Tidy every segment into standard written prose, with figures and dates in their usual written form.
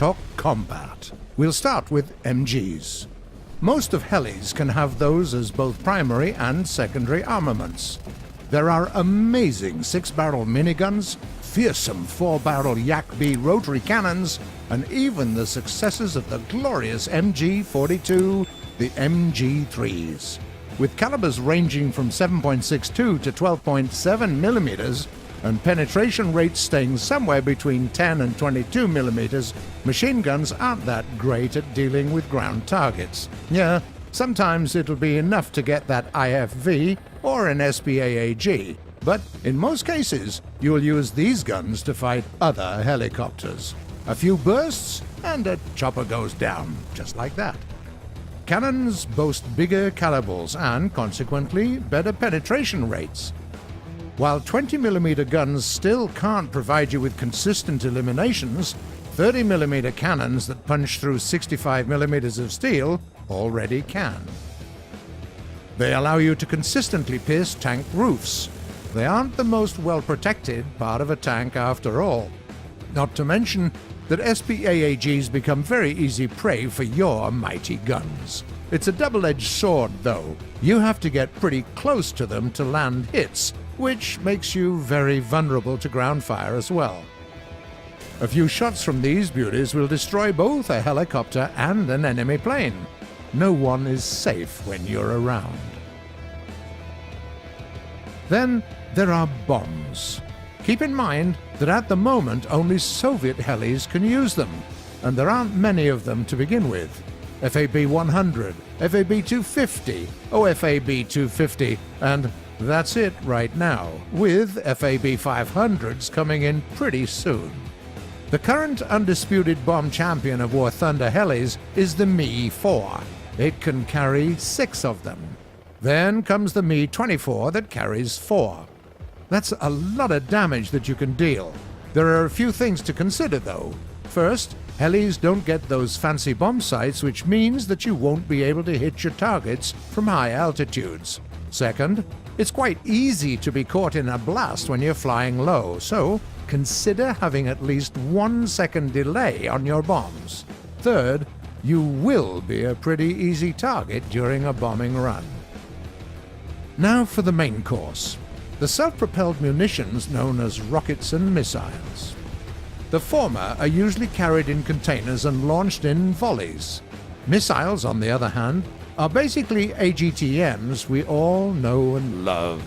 talk combat. We'll start with MGs. Most of helis can have those as both primary and secondary armaments. There are amazing 6-barrel miniguns, fearsome 4-barrel Yak-B rotary cannons, and even the successors of the glorious MG-42, the MG3s. With calibers ranging from 7.62 to 12.7 millimeters, and penetration rates staying somewhere between 10 and 22 millimeters, machine guns aren't that great at dealing with ground targets. Yeah, sometimes it'll be enough to get that IFV or an SPAAG, but in most cases, you'll use these guns to fight other helicopters. A few bursts, and a chopper goes down, just like that. Cannons boast bigger calibers and, consequently, better penetration rates. While 20mm guns still can't provide you with consistent eliminations, 30mm cannons that punch through 65mm of steel already can. They allow you to consistently pierce tank roofs. They aren't the most well-protected part of a tank after all. Not to mention that SPAAGs become very easy prey for your mighty guns. It's a double-edged sword, though. You have to get pretty close to them to land hits, which makes you very vulnerable to ground fire as well. A few shots from these beauties will destroy both a helicopter and an enemy plane. No one is safe when you're around. Then there are bombs. Keep in mind that at the moment only Soviet helis can use them, and there aren't many of them to begin with. FAB-100, FAB-250, OFAB-250, and that's it right now, with FAB-500s coming in pretty soon. The current undisputed bomb champion of War Thunder helis is the Mi-4. It can carry 6 of them. Then comes the Mi-24 that carries 4. That's a lot of damage that you can deal. There are a few things to consider, though. First, helis don't get those fancy bomb sights, which means that you won't be able to hit your targets from high altitudes. Second, it's quite easy to be caught in a blast when you're flying low, so consider having at least 1 second delay on your bombs. Third, you will be a pretty easy target during a bombing run. Now for the main course, the self-propelled munitions known as rockets and missiles. The former are usually carried in containers and launched in volleys. Missiles, on the other hand, are basically AGTMs we all know and love.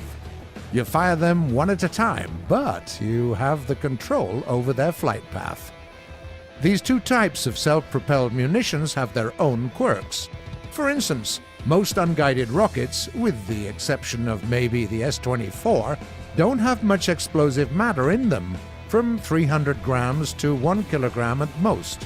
You fire them one at a time, but you have the control over their flight path. These two types of self-propelled munitions have their own quirks. For instance, most unguided rockets, with the exception of maybe the S-24, don't have much explosive matter in them, from 300 grams to 1 kilogram at most.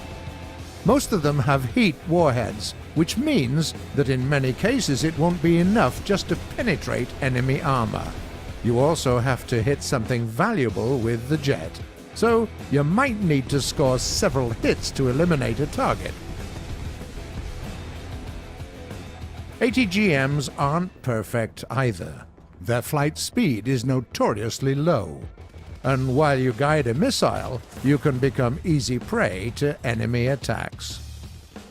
Most of them have heat warheads, which means that in many cases it won't be enough just to penetrate enemy armor. You also have to hit something valuable with the jet, so you might need to score several hits to eliminate a target. ATGMs aren't perfect either. Their flight speed is notoriously low, and while you guide a missile, you can become easy prey to enemy attacks.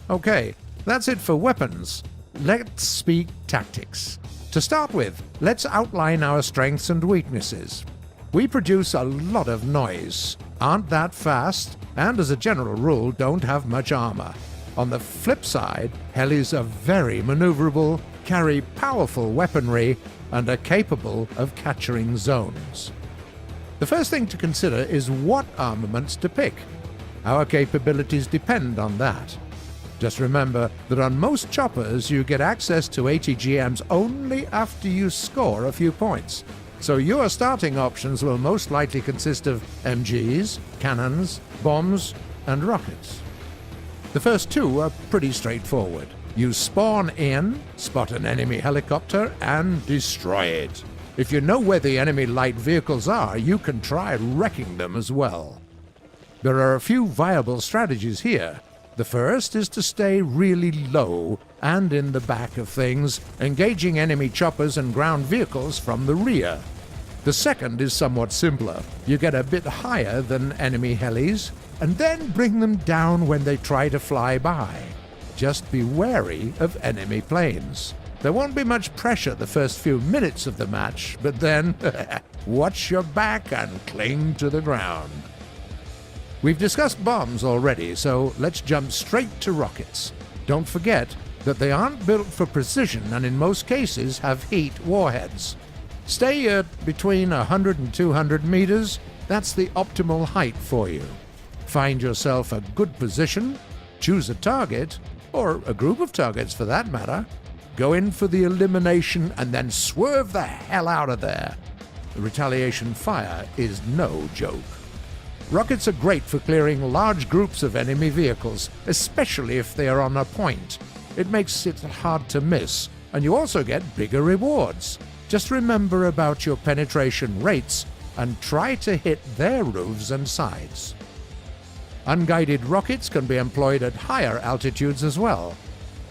Okay, that's it for weapons. Let's speak tactics. To start with, let's outline our strengths and weaknesses. We produce a lot of noise, aren't that fast, and as a general rule don't have much armor. On the flip side, helis are very maneuverable, carry powerful weaponry, and are capable of capturing zones. The first thing to consider is what armaments to pick. Our capabilities depend on that. Just remember that on most choppers you get access to ATGMs only after you score a few points, so your starting options will most likely consist of MGs, cannons, bombs, and rockets. The first two are pretty straightforward. You spawn in, spot an enemy helicopter, and destroy it. If you know where the enemy light vehicles are, you can try wrecking them as well. There are a few viable strategies here. The first is to stay really low and in the back of things, engaging enemy choppers and ground vehicles from the rear. The second is somewhat simpler. You get a bit higher than enemy helis, and then bring them down when they try to fly by. Just be wary of enemy planes. There won't be much pressure the first few minutes of the match, but then watch your back and cling to the ground. We've discussed bombs already, so let's jump straight to rockets. Don't forget that they aren't built for precision and in most cases have heat warheads. Stay at between 100 and 200 meters. That's the optimal height for you. Find yourself a good position, choose a target, or a group of targets for that matter. Go in for the elimination and then swerve the hell out of there. The retaliation fire is no joke. Rockets are great for clearing large groups of enemy vehicles, especially if they are on a point. It makes it hard to miss, and you also get bigger rewards. Just remember about your penetration rates and try to hit their roofs and sides. Unguided rockets can be employed at higher altitudes as well.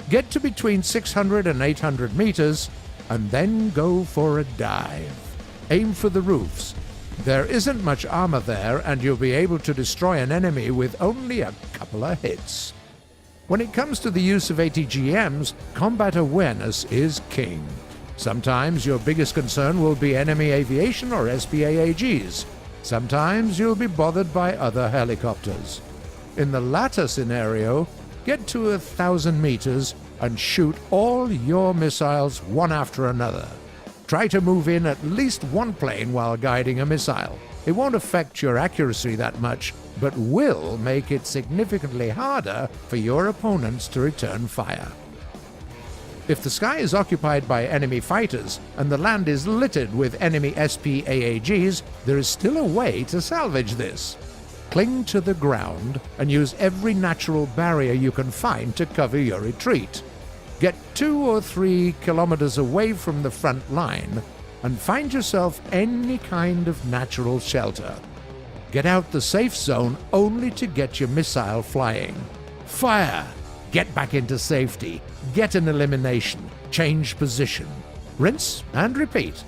Get to between 600 and 800 meters and then go for a dive. Aim for the roofs. There isn't much armor there and you'll be able to destroy an enemy with only a couple of hits. When it comes to the use of ATGMs, combat awareness is king. Sometimes your biggest concern will be enemy aviation or SPAAGs. Sometimes you'll be bothered by other helicopters. In the latter scenario, get to 1,000 meters and shoot all your missiles one after another. Try to move in at least one plane while guiding a missile. It won't affect your accuracy that much, but will make it significantly harder for your opponents to return fire. If the sky is occupied by enemy fighters and the land is littered with enemy SPAAGs, there is still a way to salvage this. Cling to the ground and use every natural barrier you can find to cover your retreat. Get 2 or 3 kilometers away from the front line and find yourself any kind of natural shelter. Get out the safe zone only to get your missile flying. Fire! Get back into safety. Get an elimination. Change position. Rinse and repeat.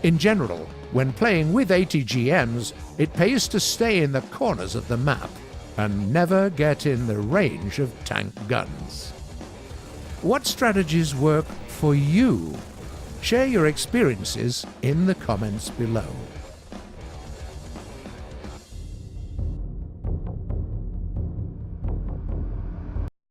In general, when playing with ATGMs, it pays to stay in the corners of the map and never get in the range of tank guns. What strategies work for you? Share your experiences in the comments below.